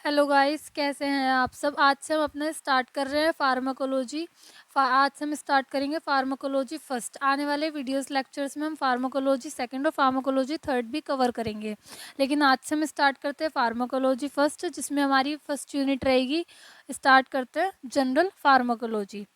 Hello guys, कैसे हैं आप सब। आज से हम अपना स्टार्ट कर रहे हैं फार्माकोलॉजी। आज से हम स्टार्ट करेंगे फार्माकोलॉजी फर्स्ट। आने वाले वीडियोस लेक्चर्स में हम फार्माकोलॉजी सेकंड और फार्माकोलॉजी थर्ड भी कवर करेंगे, लेकिन आज से हम स्टार्ट करते हैं फार्माकोलॉजी फर्स्ट, जिसमें हमारी फर्स्ट यूनिट रहेगी। स्टार्ट करते हैं जनरल फार्माकोलॉजी।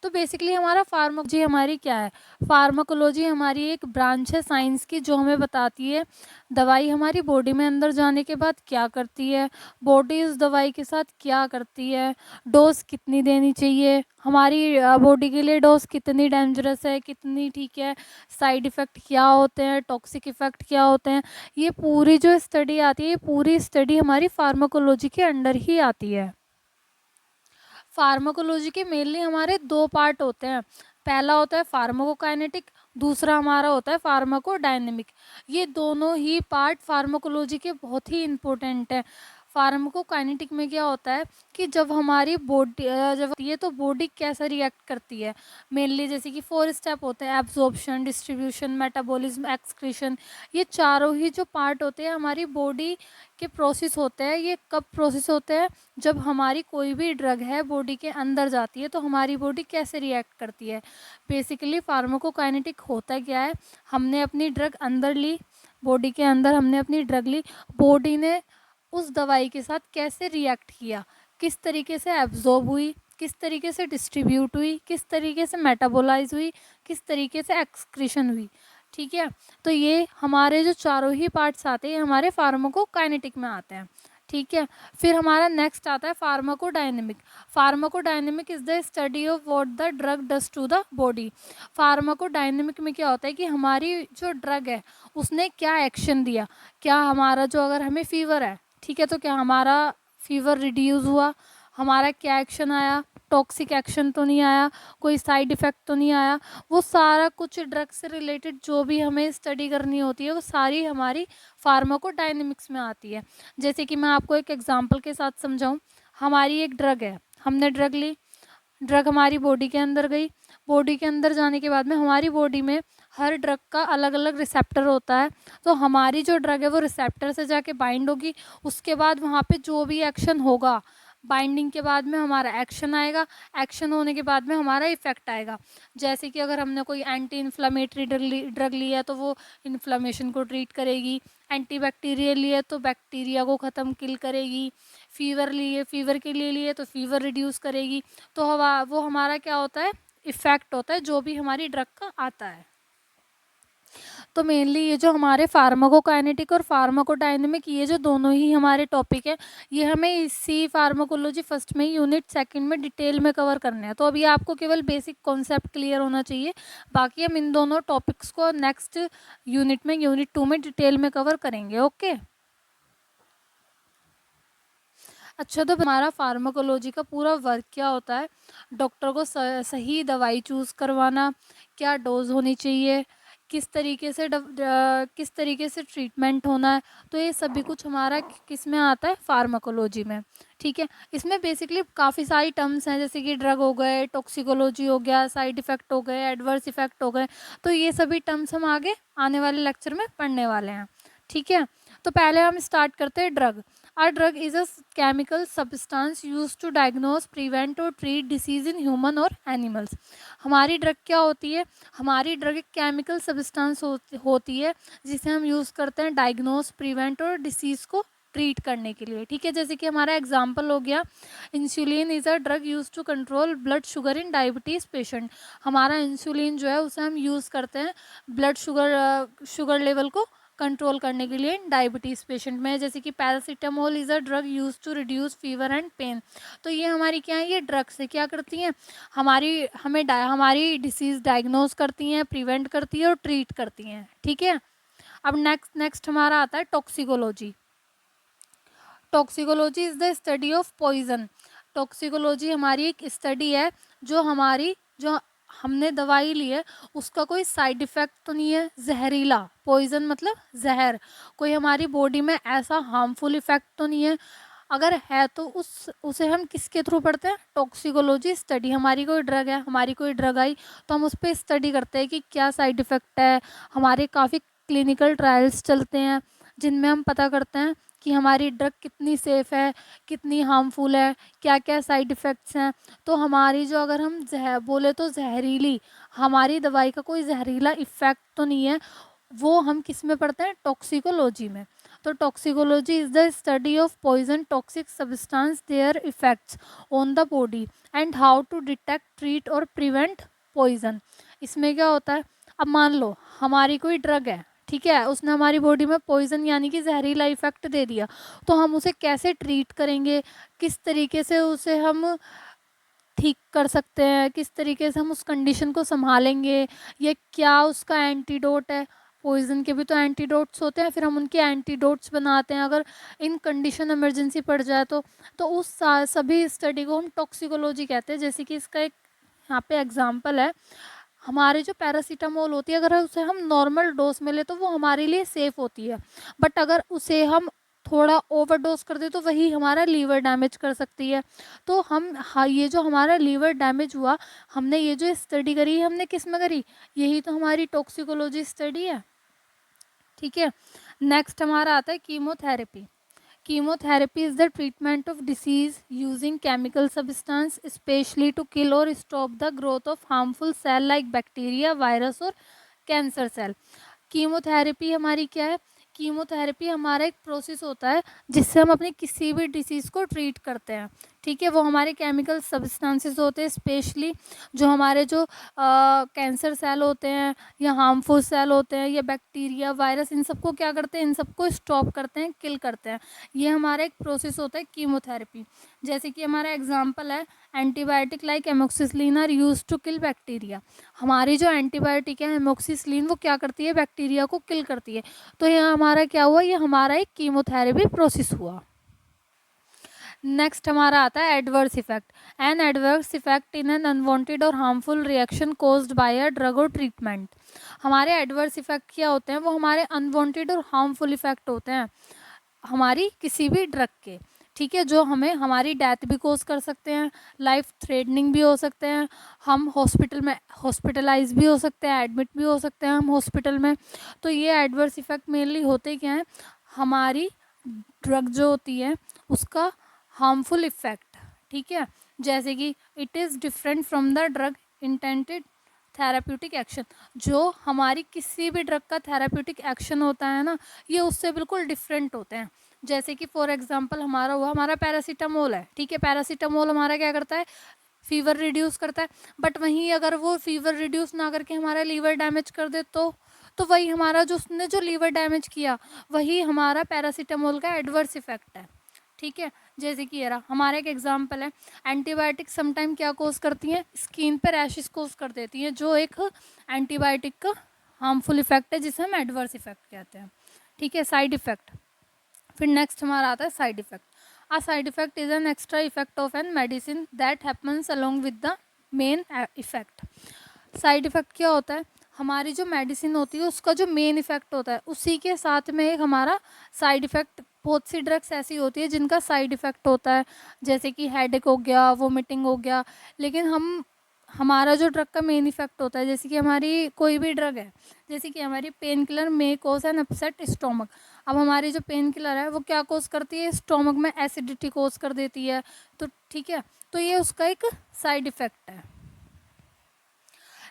तो बेसिकली हमारा फार्माकोलॉजी हमारी क्या है। फार्माकोलॉजी हमारी एक ब्रांच है साइंस की, जो हमें बताती है दवाई हमारी बॉडी में अंदर जाने के बाद क्या करती है, बॉडी उस दवाई के साथ क्या करती है, डोज कितनी देनी चाहिए, हमारी बॉडी के लिए डोज कितनी डेंजरस है, कितनी ठीक है, साइड इफ़ेक्ट क्या होते हैं, टॉक्सिक इफ़ेक्ट क्या होते हैं। ये पूरी जो स्टडी आती है, ये पूरी स्टडी हमारी फार्माकोलॉजी के अंडर ही आती है। फार्माकोलॉजी के मेनली हमारे दो पार्ट होते हैं। पहला होता है फार्माकोकाइनेटिक, दूसरा हमारा होता है फार्माकोडायनेमिक। ये दोनों ही पार्ट फार्माकोलॉजी के बहुत ही इम्पोर्टेंट है। फार्माकोकाइनेटिक में क्या होता है कि जब हमारी बॉडी जब ये तो बॉडी कैसे रिएक्ट करती है, मेनली जैसे कि 4 स्टेप होते हैं: एब्जॉर्प्शन, डिस्ट्रीब्यूशन, मेटाबॉलिज्म, एक्सक्रीशन। ये चारों ही जो पार्ट होते हैं हमारी बॉडी के प्रोसेस होते हैं। ये कब प्रोसेस होते हैं? जब हमारी कोई भी ड्रग है बॉडी के अंदर जाती है तो हमारी बॉडी कैसे रिएक्ट करती है। बेसिकली फार्माकोकाइनेटिक होता क्या है, हमने अपनी ड्रग अंदर ली, बॉडी के अंदर हमने अपनी ड्रग ली, बॉडी ने उस दवाई के साथ कैसे रिएक्ट किया, किस तरीके से एब्जॉर्ब हुई, किस तरीके से डिस्ट्रीब्यूट हुई, किस तरीके से मेटाबोलाइज हुई, किस तरीके से एक्सक्रीशन हुई। ठीक है, तो ये हमारे जो चारों ही पार्ट्स आते हैं हमारे फार्माकोकाइनेटिक में आते हैं। ठीक है, फिर हमारा नेक्स्ट आता है pharmacodynamic. Pharmacodynamic is the study of what the drug does to the body. Pharmacodynamic में क्या होता है कि हमारी जो ड्रग है उसने क्या एक्शन दिया। क्या हमारा जो, अगर हमें फीवर है, ठीक है, तो क्या हमारा फीवर रिड्यूस हुआ, हमारा क्या एक्शन आया, टॉक्सिक एक्शन तो नहीं आया, कोई साइड इफ़ेक्ट तो नहीं आया। वो सारा कुछ ड्रग से रिलेटेड जो भी हमें स्टडी करनी होती है वो सारी हमारी फार्माकोडायनेमिक्स में आती है। जैसे कि मैं आपको एक एग्जांपल के साथ समझाऊं। हमारी एक ड्रग है, हमने ड्रग ली, ड्रग हमारी बॉडी के अंदर गई, बॉडी के अंदर जाने के बाद में हमारी बॉडी में हर ड्रग का अलग अलग रिसेप्टर होता है। तो हमारी जो ड्रग है वो रिसेप्टर से जाके बाइंड होगी, उसके बाद वहाँ पे जो भी एक्शन होगा, बाइंडिंग के बाद में हमारा एक्शन आएगा, एक्शन होने के बाद में हमारा इफेक्ट आएगा। जैसे कि अगर हमने कोई एंटी इन्फ्लामेटरी ड्रग ली है तो वो इन्फ्लामेशन को ट्रीट करेगी, एंटी बैक्टीरियल ली है तो बैक्टीरिया को ख़त्म किल करेगी, फीवर लिए, फीवर के लिए लिए तो फीवर रिड्यूस करेगी। तो वो हमारा क्या होता है, इफ़ेक्ट होता है जो भी हमारी ड्रग का आता है। तो मेनली ये जो हमारे फार्माकोकाइनेटिक और फार्माकोडायनेमिक, ये जो दोनों ही हमारे टॉपिक है, ये हमें इसी फार्माकोलॉजी फर्स्ट में यूनिट सेकंड में डिटेल में कवर करने हैं। तो अभी आपको केवल बेसिक कॉन्सेप्ट क्लियर होना चाहिए, बाकी हम इन दोनों टॉपिक्स को नेक्स्ट यूनिट में, यूनिट 2 में डिटेल में कवर करेंगे। ओके, अच्छा, तो हमारा फार्माकोलॉजी का पूरा वर्क क्या होता है? डॉक्टर को सही दवाई चूज़ करवाना, क्या डोज होनी चाहिए, किस तरीके से ट्रीटमेंट होना है। तो ये सभी कुछ हमारा किस में आता है? फार्माकोलॉजी में। ठीक है, इसमें बेसिकली काफ़ी सारी टर्म्स हैं, जैसे कि ड्रग हो गए, टॉक्सिकोलॉजी हो गया, साइड इफ़ेक्ट हो गए, एडवर्स इफ़ेक्ट हो गए। तो ये सभी टर्म्स हम आगे आने वाले लेक्चर में पढ़ने वाले हैं। ठीक है, तो पहले हम स्टार्ट करते हैं drug. A drug is a chemical substance used to diagnose, prevent और treat disease in human और animals। हमारी ड्रग क्या होती है? हमारी ड्रग एक केमिकल सब्सटेंस होती है जिसे हम यूज़ करते हैं डायग्नोस, प्रिवेंट और डिसीज़ को ट्रीट करने के लिए। ठीक है, जैसे कि हमारा एग्जांपल हो गया, insulin is a drug use to control blood sugar in diabetes patient. हमारा इंसुलिन जो है उसे हम यूज़ करते हैं ब्लड शुगर लेवल को कंट्रोल करने के लिए डायबिटीज़ पेशेंट में। जैसे कि paracetamol is a drug use to reduce fever and pain. तो ये हमारी क्या है, ये ड्रग से क्या करती हैं, हमारी डिसीज़ डायग्नोज करती हैं, प्रिवेंट करती है और ट्रीट करती हैं। ठीक है, अब नेक्स्ट हमारा आता है toxicology. Toxicology is the study of poison. Toxicology हमारी एक स्टडी है जो हमने दवाई ली है उसका कोई साइड इफ़ेक्ट तो नहीं है, जहरीला, पॉइजन मतलब जहर, कोई हमारी बॉडी में ऐसा हार्मफुल इफ़ेक्ट तो नहीं है। अगर है तो उसे हम किसके थ्रू पढ़ते हैं? Toxicology study. हमारी कोई ड्रग है, हमारी कोई ड्रग आई तो हम उस पर स्टडी करते हैं कि क्या साइड इफ़ेक्ट है। हमारे काफ़ी क्लिनिकल ट्रायल्स चलते हैं जिनमें हम पता करते हैं कि हमारी ड्रग कितनी सेफ़ है, कितनी हार्मफुल है, क्या-क्या साइड इफ़ेक्ट्स हैं। तो हमारी जो अगर हम बोले तो ज़हरीली, हमारी दवाई का कोई ज़हरीला इफ़ेक्ट तो नहीं है, वो हम किस में पढ़ते हैं? टॉक्सिकोलॉजी में। तो toxicology is the study of poison, toxic substance, their effects on the body and how to detect, treat और प्रिवेंट पॉइज़न। इसमें क्या होता है, अब मान लो हमारी कोई ड्रग है, ठीक है, उसने हमारी बॉडी में पॉइज़न यानी कि जहरीला इफ़ेक्ट दे दिया, तो हम उसे कैसे ट्रीट करेंगे, किस तरीके से उसे हम ठीक कर सकते हैं, किस तरीके से हम उस कंडीशन को संभालेंगे, ये क्या उसका एंटीडोट है। पॉइज़न के भी तो एंटीडोट्स होते हैं, फिर हम उनके एंटीडोट्स बनाते हैं अगर इन कंडीशन इमरजेंसी पड़ जाए तो उस सभी स्टडी को हम टॉक्सिकोलॉजी कहते हैं। जैसे कि इसका एक यहाँ पे एग्जांपल है, हमारे जो पैरासीटामोल होती है, अगर उसे हम नॉर्मल डोज में ले तो वो हमारे लिए सेफ़ होती है, बट अगर उसे हम थोड़ा ओवरडोज कर दे तो वही हमारा लीवर डैमेज कर सकती है। तो हम हाँ, ये जो हमारा लीवर डैमेज हुआ, हमने ये जो स्टडी करी हमने किस में करी? यही तो हमारी टॉक्सिकोलॉजी स्टडी है, ठीक है। नेक्स्ट हमारा आता है chemotherapy. Chemotherapy is the treatment of disease using chemical substance, especially to kill or stop the growth of harmful cell like bacteria, virus और कैंसर सेल। कीमोथेरेपी हमारी क्या है? कीमोथेरेपी हमारा एक प्रोसेस होता है जिससे हम अपनी किसी भी डिसीज़ को ट्रीट करते हैं, ठीक है। वो हमारे केमिकल सब्सटेंसेस होते हैं, स्पेशली जो हमारे जो कैंसर सेल होते हैं या हार्मफुल सेल होते हैं या बैक्टीरिया, वायरस, इन सबको क्या करते हैं? इन सबको स्टॉप करते हैं, किल करते हैं। ये हमारा एक प्रोसेस होता है कीमोथेरेपी। जैसे कि हमारा एग्जांपल है, antibiotic like amoxicillin are used to kill bacteria. हमारी जो एंटीबायोटिक है एमोक्सिसिलिन, वो क्या करती है? बैक्टीरिया को किल करती है। तो यहाँ हमारा क्या हुआ? ये हमारा एक कीमोथेरेपी प्रोसेस हुआ। नेक्स्ट हमारा आता है adverse effect. An adverse effect in an unwanted or harmful reaction caused by a drug or treatment. हमारे एडवर्स इफेक्ट क्या होते हैं? वो हमारे अनवांटेड और हार्मफुल इफेक्ट होते हैं हमारी किसी भी ड्रग के, ठीक है, जो हमें हमारी डेथ भी कोज कर सकते हैं, लाइफ थ्रेटनिंग भी हो सकते हैं, हम हॉस्पिटल में हॉस्पिटलाइज भी हो सकते हैं, एडमिट भी हो सकते हैं हम हॉस्पिटल में। तो ये एडवर्स इफेक्ट मेनली होते क्या हैं? हमारी ड्रग जो होती है उसका हार्मफुल इफेक्ट, ठीक है। जैसे कि it is different from the drug intended therapeutic action. जो हमारी किसी भी ड्रग का थेराप्यूटिक एक्शन होता है ना, ये उससे बिल्कुल डिफरेंट होते हैं। जैसे कि फॉर एग्जांपल हमारा हुआ, हमारा पैरासीटामोल है, ठीक है। पैरासीटामोल हमारा क्या करता है? फीवर रिड्यूस करता है, बट वहीं अगर वो फीवर रिड्यूस ना करके हमारा लीवर डैमेज कर दे तो वही हमारा जो उसने जो लीवर डैमेज किया, वही हमारा पैरासीटामोल का एडवर्स इफेक्ट है, ठीक है। जैसे कि ये रहा हमारा एक एग्जांपल है, एंटीबायोटिक समटाइम क्या कोज करती हैं? स्किन पर रैशेस कोज कर देती हैं, जो एक एंटीबायोटिक का हार्मफुल इफेक्ट है जिसे हम एडवर्स इफेक्ट कहते हैं, ठीक है, साइड इफेक्ट। फिर नेक्स्ट हमारा आता है side effect. A side effect is an extra effect of an medicine that happens along with the main effect. Side effect क्या होता है? हमारी जो मेडिसिन होती है उसका जो मेन इफेक्ट होता है उसी के साथ में एक हमारा साइड इफेक्ट। बहुत सी ड्रग्स ऐसी होती है जिनका साइड इफेक्ट होता है, जैसे कि हेडेक हो गया, वोमिटिंग हो गया, लेकिन हमारा जो ड्रग का मेन इफेक्ट होता है, जैसे कि हमारी कोई भी ड्रग है, जैसे कि हमारी pain killer may cause an upset stomach. अब हमारी जो पेन किलर है वो क्या कोज करती है? स्टोमक में एसिडिटी कोज कर देती है, तो ठीक है, तो ये उसका एक साइड इफेक्ट है।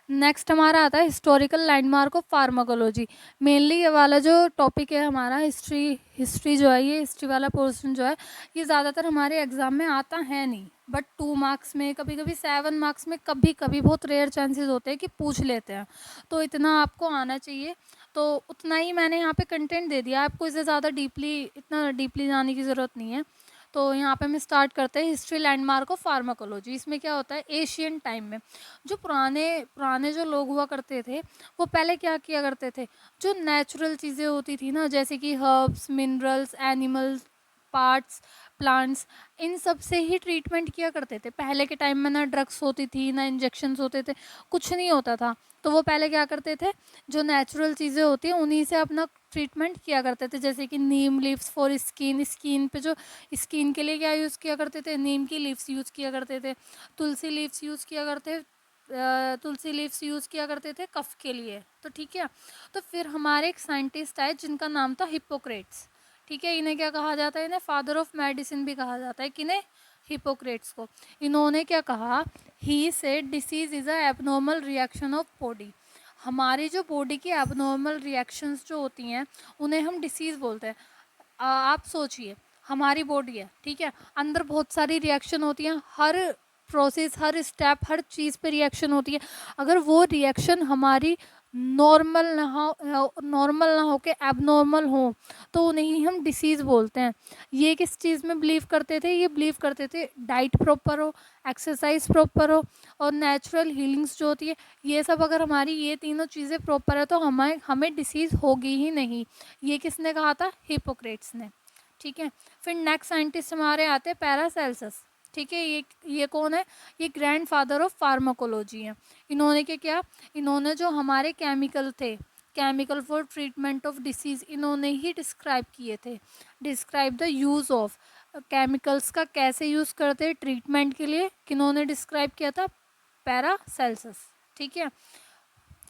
नेक्स्ट हमारा आता है historical landmark of pharmacology. Mainly ये वाला जो टॉपिक है हमारा हिस्ट्री जो है, ये हिस्ट्री वाला पोर्शन जो है, ये ज़्यादातर हमारे एग्जाम में आता है नहीं, बट 2 मार्क्स में, कभी कभी 7 मार्क्स में, कभी कभी बहुत रेयर चांसेस होते हैं कि पूछ लेते हैं। तो इतना आपको आना चाहिए, तो उतना ही मैंने यहाँ पे कंटेंट दे दिया, आपको इसे ज़्यादा इतना डीपली जाने की ज़रूरत नहीं है। तो यहाँ पे हम स्टार्ट करते हैं हिस्ट्री लैंडमार्क ऑफ फार्माकोलॉजी। इसमें क्या होता है? एशियन टाइम में जो पुराने पुराने जो लोग हुआ करते थे, वो पहले क्या किया करते थे? जो नेचुरल चीज़ें होती थी ना, जैसे कि herbs, minerals, animals parts, plants, इन सब से ही ट्रीटमेंट किया करते थे। पहले के टाइम में ना ड्रग्स होती थी, ना इंजेक्शंस होते थे, कुछ नहीं होता था। तो वो पहले क्या करते थे? जो नेचुरल चीज़ें होती हैं उन्हीं से अपना ट्रीटमेंट किया करते थे। जैसे कि नीम लीव्स फॉर स्किन पे जो स्किन के लिए क्या यूज़ किया करते थे? नीम की लीव्स यूज़ किया करते थे। तुलसी लीव्स यूज़ किया करते तुलसी लीव्स यूज़ किया करते थे कफ के लिए, तो ठीक है। तो फिर हमारे एक साइंटिस्ट आए जिनका नाम था हिप्पोक्रेट्स, ठीक है, इन्हें क्या कहा जाता है, इन्हें फादर ऑफ मेडिसिन भी कहा जाता है, किन्हें, हिपोक्रेट्स को। इन्होंने क्या कहा, he said disease is a abnormal reaction of body. हमारी जो बॉडी की एबनॉर्मल रिएक्शंस जो होती हैं उन्हें हम डिसीज़ बोलते हैं। आप सोचिए, हमारी बॉडी है, ठीक है, अंदर बहुत सारी रिएक्शन होती हैं, हर प्रोसेस, हर स्टेप, हर चीज़ पे रिएक्शन होती है। अगर वो रिएक्शन हमारी नॉर्मल ना हो के एबनॉर्मल हो तो उन्हें ही हम डिसीज़ बोलते हैं। ये किस चीज़ में बिलीव करते थे, ये बिलीव करते थे डाइट प्रॉपर हो, एक्सरसाइज प्रॉपर हो और नेचुरल हीलिंग्स जो होती है, ये सब अगर हमारी ये तीनों चीज़ें प्रॉपर है तो हमें डिसीज़ होगी ही नहीं। ये किसने कहा था, हिपोक्रेट्स ने। ठीक है, फिर नेक्स्ट साइंटिस्ट हमारे आते हैं पैरासेल्सस। ठीक है, ये कौन है, ये ग्रैंड फादर ऑफ फार्माकोलॉजी है। इन्होंने क्या किया, इन्होंने जो हमारे केमिकल थे, chemical for treatment of disease, इन्होंने ही डिस्क्राइब किए थे। Describe the use of chemicals का, कैसे यूज़ करते हैं ट्रीटमेंट के लिए, किन्होंने डिस्क्राइब किया था, पैरासेल्सस। ठीक है,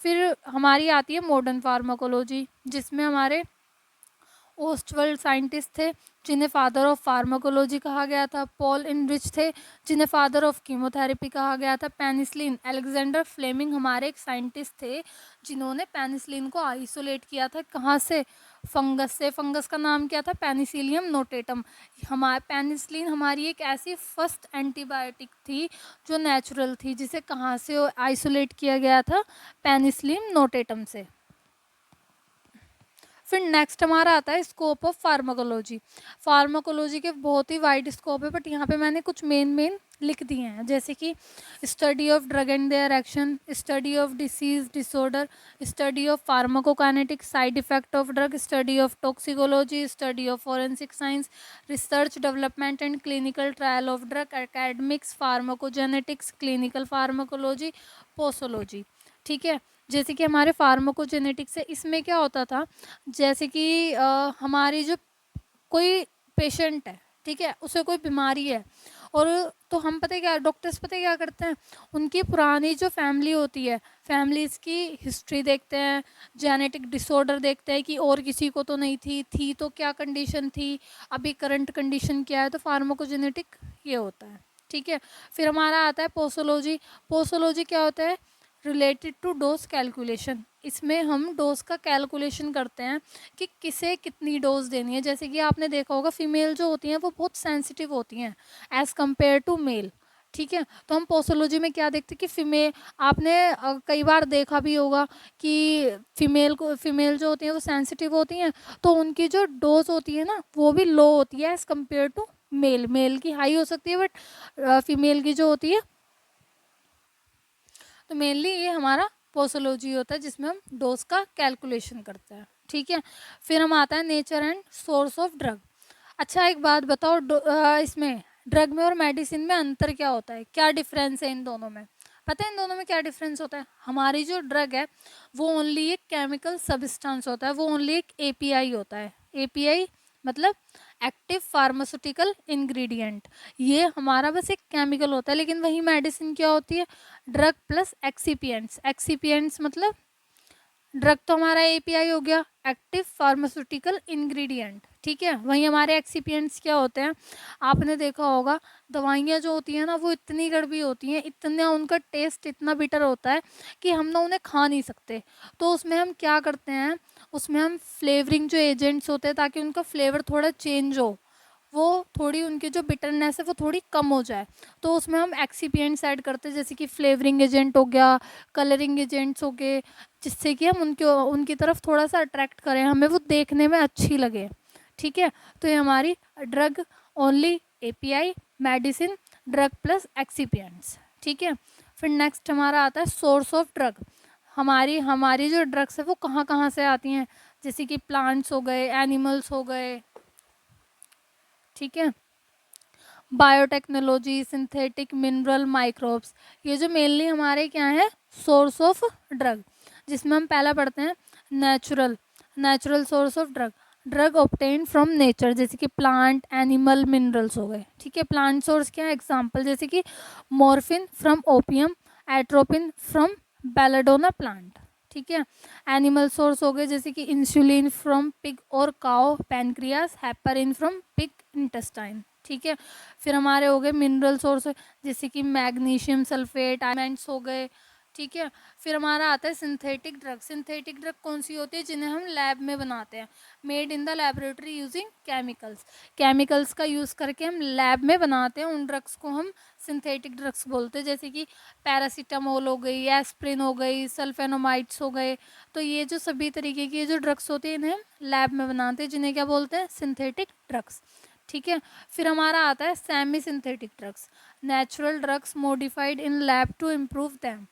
फिर हमारी आती है मॉडर्न फार्माकोलॉजी, जिसमें हमारे ओस्टवर्ल्ड साइंटिस्ट थे जिन्हें फादर ऑफ फार्माकोलॉजी कहा गया था। पॉल इनरिच थे जिन्हें फादर ऑफ कीमोथेरेपी कहा गया था। पेनिसिलिन, अलेक्जेंडर फ्लेमिंग हमारे एक साइंटिस्ट थे जिन्होंने पेनिसिलिन को आइसोलेट किया था, कहाँ से, फंगस से। फंगस का नाम क्या था, पेनिसिलियम नोटेटम। पेनिसिलिन हमारी एक ऐसी फर्स्ट एंटीबायोटिक थी जो नेचुरल थी, जिसे कहाँ से आइसोलेट किया गया था, पेनिसिलियम नोटेटम से। फिर नेक्स्ट हमारा आता है स्कोप ऑफ फार्माकोलॉजी। फार्माकोलॉजी के बहुत ही वाइड स्कोप है, बट यहाँ पे मैंने कुछ मेन लिख दिए हैं, जैसे कि study of drug and their action, study of disease disorder, study of pharmacokinetic, side effect of drug, study of toxicology, study of forensic science, research development and clinical trial of drug, academics, pharmacogenetics, clinical pharmacology, posology. ठीक है, जैसे कि हमारे pharmacogenetics है, इसमें क्या होता था, जैसे कि हमारी जो कोई पेशेंट है, ठीक है, उसे कोई बीमारी है, और तो हम पता है क्या, डॉक्टर्स पता है क्या करते हैं, उनकी पुरानी जो फैमिली होती है, फैमिलीज़ की हिस्ट्री देखते हैं, जेनेटिक डिसऑर्डर देखते हैं कि और किसी को तो नहीं थी तो क्या कंडीशन थी, अभी करंट कंडीशन क्या है, तो फार्माकोजेनेटिक ये होता है। ठीक है, फिर हमारा आता है पोसोलॉजी। पोसोलॉजी क्या होता है, रिलेटेड टू डोज कैलकुलेशन। इसमें हम डोज का कैलकुलेशन करते हैं कि किसे कितनी डोज देनी है। जैसे कि आपने देखा होगा फीमेल जो होती हैं वो बहुत सेंसिटिव होती हैं एज़ कम्पेयर टू मेल। ठीक है, तो हम पोसोलॉजी में क्या देखते हैं कि फीमेल, आपने कई बार देखा भी होगा कि फीमेल जो होती हैं वो सेंसिटिव होती हैं, तो उनकी जो डोज होती है ना वो भी लो होती है as compare to male. Male की हाई हो सकती है बट फीमेल की जो होती है, तो मेनली ये हमारा पोसोलॉजी होता है जिसमें हम डोज का कैलकुलेशन करते हैं। ठीक है, फिर हम आता है nature and source of drug. अच्छा एक बात बताओ, इसमें ड्रग में और मेडिसिन में अंतर क्या होता है, क्या डिफरेंस है इन दोनों में, पता है इन दोनों में क्या डिफरेंस होता है। हमारी जो ड्रग है वो ओनली एक केमिकल सब्सटेंस होता है, वो ओनली एक एपीआई होता है। एपीआई मतलब एक्टिव फार्मास्यूटिकल इंग्रेडिएंट, ये हमारा बस एक केमिकल होता है। लेकिन वही मेडिसिन क्या होती है, ड्रग प्लस एक्सीपिएंट्स। एक्सीपिएंट्स मतलब ड्रग तो हमारा एपीआई हो गया, एक्टिव फार्मास्यूटिकल इंग्रेडिएंट। ठीक है, वहीं हमारे एक्सीपिएंट्स क्या होते हैं, आपने देखा होगा दवाइयाँ जो होती हैं ना वो इतनी कड़वी होती हैं, इतना उनका टेस्ट इतना बिटर होता है कि हम ना उन्हें खा नहीं सकते। तो उसमें हम क्या करते हैं, उसमें हम फ्लेवरिंग जो एजेंट्स होते हैं ताकि उनका फ्लेवर थोड़ा चेंज हो, वो थोड़ी उनकी जो बिटरनेस है वो थोड़ी कम हो जाए, तो उसमें हम एक्सीपिएंट्स ऐड करते हैं, जैसे कि फ्लेवरिंग एजेंट हो गया, कलरिंग एजेंट्स हो गए, जिससे कि हम उनकी तरफ थोड़ा सा अट्रैक्ट करें, हमें वो देखने में अच्छी लगे। ठीक है, तो ये हमारी drug only API, medicine, drug plus excipients. ठीक है, फिर नेक्स्ट हमारा आता है सोर्स ऑफ ड्रग। हमारी जो ड्रग्स है वो कहाँ कहाँ से आती हैं, जैसे कि प्लांट्स हो गए, एनिमल्स हो गए। ठीक है, बायोटेक्नोलॉजी, सिंथेटिक, मिनरल, माइक्रोब्स, ये जो मेनली हमारे क्या है सोर्स ऑफ ड्रग, जिसमें हम पहला पढ़ते हैं natural source of drug. Drug obtain from nature, जैसे कि प्लांट, एनिमल, मिनरल्स हो गए। ठीक है, प्लांट सोर्स क्या है, एग्जांपल जैसे कि morphine from opium, atropine from belladonna plant. ठीक है। एनिमल सोर्स हो गए जैसे कि insulin from pig or cow pancreas, heparin from pig intestine, ठीक है। फिर हमारे हो गए मिनरल सोर्स जैसे कि मैग्नीशियम सल्फेट, आयमेंट्स हो गए, ठीक है। फिर हमारा आता है सिंथेटिक ड्रग। सिंथेटिक ड्रग कौन सी होती है? जिन्हें हम लैब में बनाते हैं, made in the laboratory using chemicals. Chemicals का यूज़ करके हम लैब में बनाते हैं, उन ड्रग्स को हम सिंथेटिक ड्रग्स बोलते हैं, जैसे कि पैरासीटामोल हो गई, एस्प्रिन हो गई, सल्फेनोमाइड्स हो गए। तो ये जो सभी तरीके की जो ड्रग्स होती हैं इन्हें हम लैब में बनाते हैं, जिन्हें क्या बोलते हैं? सिंथेटिक ड्रग्स, ठीक है। फिर हमारा आता है semi synthetic drugs. Natural drugs modified in lab to improve them.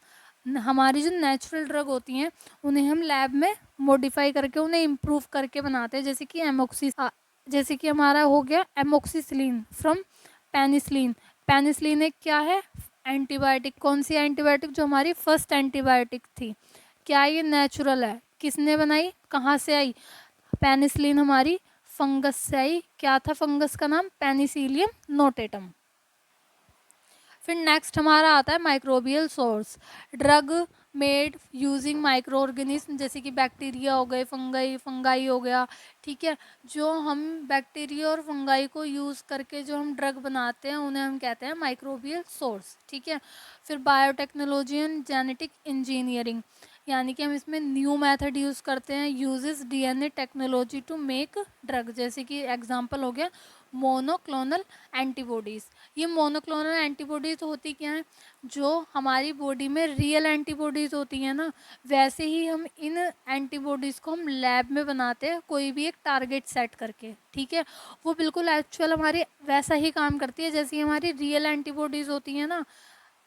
हमारी जो नेचुरल ड्रग होती हैं उन्हें हम लैब में मॉडिफाई करके उन्हें इम्प्रूव करके बनाते हैं, जैसे कि जैसे कि हमारा हो गया एमोक्सिसिलिन फ्रॉम पेनिसिलिन। पेनिसिलिन एक क्या है? एंटीबायोटिक। कौन सी एंटीबायोटिक? जो हमारी फर्स्ट एंटीबायोटिक थी। क्या ये नेचुरल है? किसने बनाई? कहाँ से आई? पेनिसिलिन हमारी फंगस से आई। क्या था फंगस का नाम? Penicillium notatum. फिर नेक्स्ट हमारा आता है microbial source. Drug made using micro organism, जैसे कि बैक्टीरिया हो गए, फंगाई हो गया, ठीक है। जो हम बैक्टीरिया और फंगाई को यूज़ करके जो हम ड्रग बनाते हैं उन्हें हम कहते हैं माइक्रोबियल सोर्स, ठीक है। फिर बायोटेक्नोलॉजी एंड जेनेटिक इंजीनियरिंग, यानी कि हम इसमें न्यू मेथड यूज़ करते हैं, uses DNA technology to make drug, जैसे कि एग्जांपल हो गया मोनोक्लोनल एंटीबॉडीज़। ये मोनोक्लोनल एंटीबॉडीज़ होती क्या है? जो हमारी बॉडी में रियल एंटीबॉडीज़ होती हैं ना, वैसे ही हम इन एंटीबॉडीज़ को हम लैब में बनाते हैं कोई भी एक टारगेट सेट करके, ठीक है। वो बिल्कुल एक्चुअल हमारे वैसा ही काम करती है जैसी हमारी रियल एंटीबॉडीज़ होती हैं ना,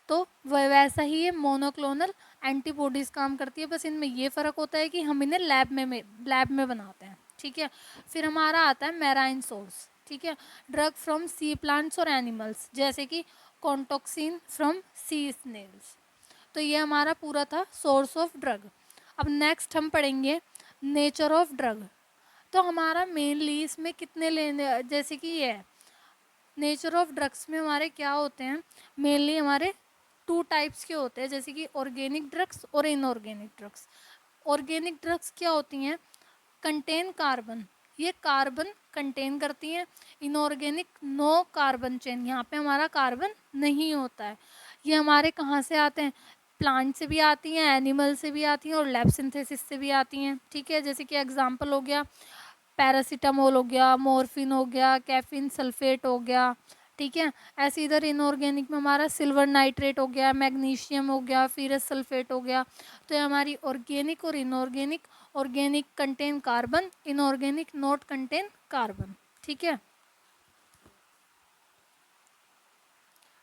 तो वैसा ही ये मोनोक्लोनल एंटीबॉडीज़ काम करती है। बस इनमें ये फ़र्क होता है कि हम इन्हें लैब में बनाते हैं, ठीक है। फिर हमारा आता है मैराइन सोर्स, ठीक है। ड्रग फ्रॉम सी प्लांट्स और एनिमल्स, जैसे कि कॉन्टोक्सिन फ्रॉम सी स्नेल्स। तो ये हमारा पूरा था सोर्स ऑफ ड्रग। अब नेक्स्ट हम पढ़ेंगे नेचर ऑफ ड्रग। तो हमारा मेनली इसमें कितने लेने, जैसे कि ये है नेचर ऑफ ड्रग्स में हमारे क्या होते हैं, मेनली हमारे 2 टाइप्स के होते हैं, जैसे कि ऑर्गेनिक ड्रग्स और इनऑर्गेनिक ड्रग्स। ऑर्गेनिक ड्रग्स क्या होती हैं? कंटेन कार्बन, ये कार्बन कंटेन करती हैं। इनऑर्गेनिक नो कार्बन चेन, यहाँ पे हमारा कार्बन नहीं होता है। ये हमारे कहाँ से आते हैं? प्लांट से भी आती हैं, एनिमल से भी आती हैं और लैब सिंथेसिस से भी आती हैं, ठीक है। जैसे कि एग्जांपल हो गया पैरासीटामोल हो गया, मॉर्फिन हो गया, कैफीन सल्फेट हो गया, ठीक है। ऐसे इधर इनऑर्गेनिक में हमारा सिल्वर नाइट्रेट हो गया, मैग्नीशियम हो गया, फेरस सल्फेट हो गया। तो ये हमारी ऑर्गेनिक और inorganic, organic contain carbon, inorganic not contain carbon, ठीक है।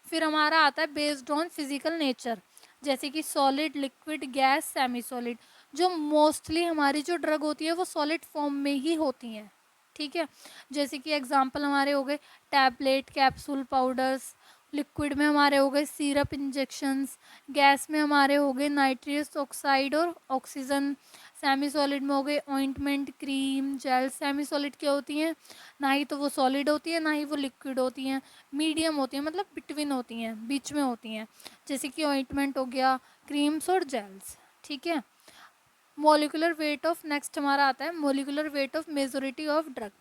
फिर हमारा आता है बेस्ड ऑन फिजिकल नेचर, जैसे कि solid, liquid, gas, semi solid. जो मोस्टली हमारी जो ड्रग होती है वो सॉलिड फॉर्म में ही होती हैं, ठीक है। जैसे कि एग्जांपल हमारे हो गए टैबलेट, कैप्सूल, पाउडर्स। लिक्विड में हमारे हो गए सिरप, इंजेक्शंस। गैस में हमारे हो गए नाइट्रस ऑक्साइड और ऑक्सीजन। सेमी सॉलिड में हो गए ointment, cream, gel. Semi solid क्या होती हैं? ना ही तो वो सॉलिड होती है ना ही वो लिक्विड होती हैं, मीडियम होती हैं, मतलब बिटवीन होती हैं, बीच में होती हैं, जैसे कि ऑइंटमेंट हो गया, क्रीम्स और जेल्स, ठीक है। मोलिकुलर वेट ऑफ, नेक्स्ट हमारा आता है molecular weight of majority of drug.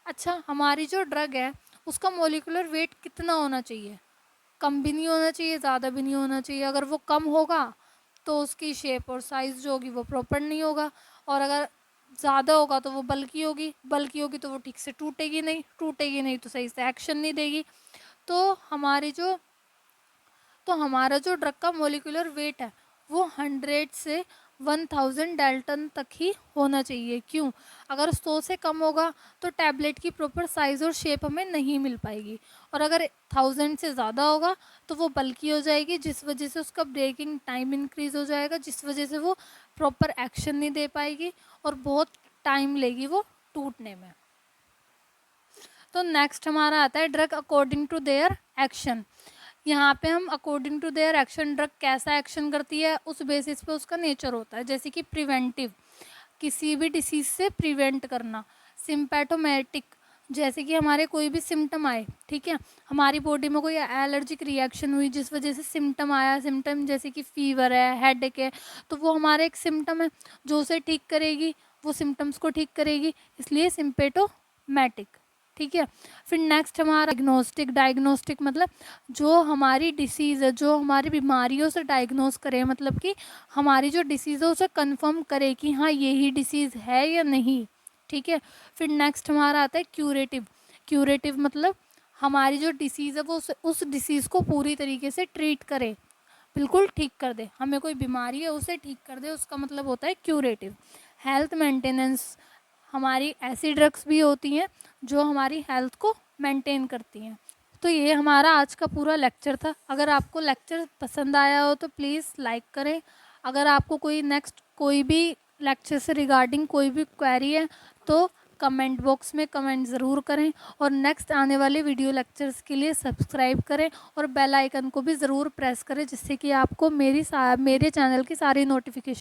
अच्छा, हमारी जो ड्रग है उसका मोलिकुलर वेट कितना होना चाहिए? कम भी नहीं होना चाहिए, ज़्यादा भी नहीं होना चाहिए। अगर वो कम होगा तो उसकी शेप और साइज़ जो होगी वो प्रॉपर नहीं होगा, और अगर ज़्यादा होगा तो वो बल्की होगी तो वो ठीक से टूटेगी नहीं तो सही से एक्शन नहीं देगी। तो हमारा जो ड्रग का मोलिकुलर वेट है वो 100 से 1000 डाल्टन तक ही होना चाहिए। क्यों? अगर 100 से कम होगा तो टैबलेट की प्रॉपर साइज़ और शेप हमें नहीं मिल पाएगी, और अगर 1000 से ज़्यादा होगा तो वो बल्की हो जाएगी, जिस वजह से उसका ब्रेकिंग टाइम इंक्रीज़ हो जाएगा, जिस वजह से वो प्रॉपर एक्शन नहीं दे पाएगी और बहुत टाइम लेगी वो टूटने में। तो नेक्स्ट हमारा आता है drug according to their action. यहाँ पे हम according to their action drug कैसा एक्शन करती है उस बेसिस पे उसका नेचर होता है, जैसे कि प्रिवेंटिव, किसी भी डिसीज से प्रिवेंट करना। सिम्पैथोमेटिक, जैसे कि हमारे कोई भी सिम्टम आए, ठीक है, हमारी बॉडी में कोई एलर्जिक रिएक्शन हुई जिस वजह से सिम्टम आया, सिम्टम जैसे कि फीवर है, हेडेक है, तो वो हमारा एक सिम्टम है जो उसे ठीक करेगी, वो सिम्टम्स को ठीक करेगी, इसलिए सिम्पेटोमेटिक। ठीक है। फिर नेक्स्ट हमारा डायग्नोस्टिक। डायग्नोस्टिक मतलब जो हमारी डिसीज़ है, जो हमारी बीमारियों से डायग्नोस करे, मतलब कि हमारी जो डिसीज़ है उसे कंफर्म करे कि हाँ यही डिसीज़ है या नहीं। ठीक है। फिर नेक्स्ट हमारा आता है क्यूरेटिव। क्यूरेटिव मतलब हमारी जो डिसीज़ है वो उस डिसीज़ को पूरी तरीके से ट्रीट करे, बिल्कुल ठीक कर दे, हमें कोई बीमारी है उसे ठीक कर दे, उसका मतलब होता है क्यूरेटिव। हेल्थ मेंटेनेंस, हमारी ऐसी ड्रग्स भी होती हैं जो हमारी हेल्थ को मेंटेन करती हैं। तो ये हमारा आज का पूरा लेक्चर था। अगर आपको लेक्चर पसंद आया हो तो प्लीज़ लाइक करें। अगर आपको कोई नेक्स्ट कोई भी लेक्चर से रिगार्डिंग कोई भी क्वेरी है तो कमेंट बॉक्स में कमेंट ज़रूर करें, और नेक्स्ट आने वाले वीडियो लेक्चर्स के लिए सब्सक्राइब करें और बेल आइकन को भी ज़रूर प्रेस करें, जिससे कि आपको मेरे चैनल की सारी नोटिफिकेशन